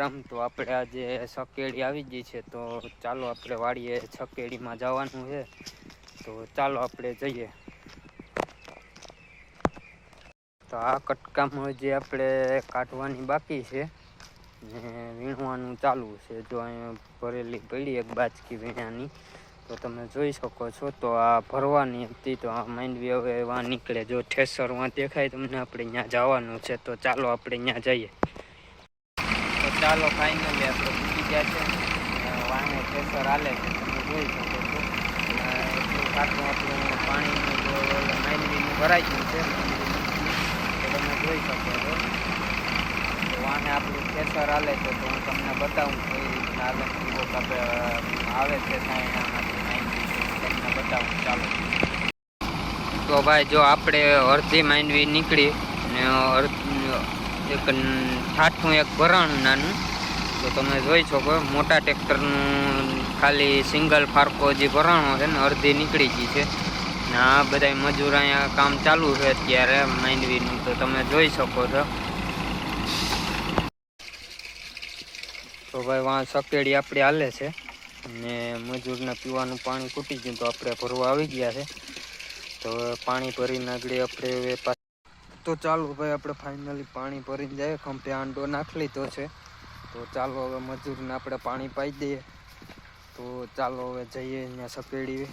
તો આપણે આજે છકેડી આવી ગઈ છે, તો ચાલો આપણે વાડીએ છકેડીમાં જવાનું છે. તો ચાલો આપણે જઈએ. તો આ કટકામાં જે આપણે કાઢવાની બાકી છે ને વીણવાનું ચાલુ છે. જો અહીંયા ભરેલી પડી એક બાજકી વીણાની, તો તમે જોઈ શકો છો. તો આ ભરવાની હતી, તો આ માંડવી હવે વાં નીકળે. જો ઠેસરમાં દેખાય તમને, આપણે ત્યાં જવાનું છે. તો ચાલો આપણે ત્યાં જઈએ. તો ચાલો ફાઇનલી આપણે પૂછી ગયા છે. વાહને ઠેસર હાલે છે, તમે જોઈ શકો છો. એટલું ખાતું આપણું પાણીનું જો માંડવીનું ભરાઈ ગયું છે, તો તમે જોઈ શકો છો. તો વાહને આપણું ઠેસર હાલે છે, તો હું તમને બતાવું કઈ રીતના હાલે. આપણે આવે છે સાયણામાંથી માંડવી, તમને બતાવું. ચાલો. તો ભાઈ જો આપણે અડધી માંડવી નીકળી ને એક ઠાઠું એક ભરાણું નાનું, તો તમે જોઈ શકો. મોટા ટ્રેક્ટરનું ખાલી સિંગલ ફારકો જે ભરાણો છે ને અડધી નીકળી ગઈ છે ને આ બધા મજૂર અહીંયા કામ ચાલુ છે અત્યારે માંડવીનું, તો તમે જોઈ શકો છો. તો ભાઈ વાં છકેડી આપણે હાલે છે ને મજૂરને પીવાનું પાણી ખૂટી ગયું, તો આપણે ભરવા આવી ગયા છે. તો પાણી ભરીને આગળ આપણે હવે તો ચાલો ભાઈ આપણે ફાઇનલી પાણી ભરીને જાય. ખંભે આંડો નાખી લીધો છે, તો ચાલો હવે મજૂરને આપણે પાણી પાઈ દઈએ. તો ચાલો હવે જઈએ અહીંયા છકેડી.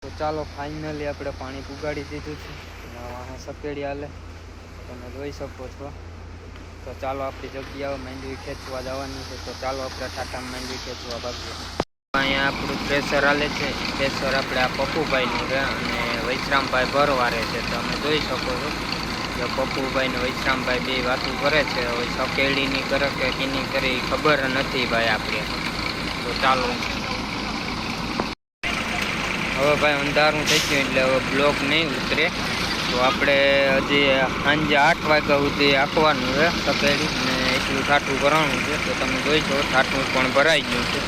તો ચાલો ફાઇનલી આપણે પાણી પુગાડી દીધું છે. છકેડી હાલે તમે જોઈ શકો છો. તો ચાલો આપણી જગ્યાએ માંડવી ખેંચવા જવાની છે. તો ચાલો આપણે ટાટામાં માંડવી ખેંચવા ભાગીએ. અહીંયા આપણું પ્રેશર હાલે છે. પ્રેશર આપણે આ પપ્પુભાઈનું છે અને વૈશ્રામભાઈ ભરવારે છે. તમે જોઈ શકો છો કે પપ્પુભાઈ ને વૈશ્રામભાઈ બે વાતું કરે છે. હવે છકેડીની કરે કે કીની કરે એ ખબર નથી ભાઈ આપણે. તો ચાલો હવે ભાઈ અંધારું થઈ ગયું એટલે હવે બ્લોક નહીં ઉતરે. તો આપણે હજી સાંજે 8 વાગ્યા સુધી આંકવાનું છે છકેડી, ને એટલું ઠાઠું ભરાણું છે. તો તમે જોઈ શકો ઠાઠું પણ ભરાઈ ગયું છે.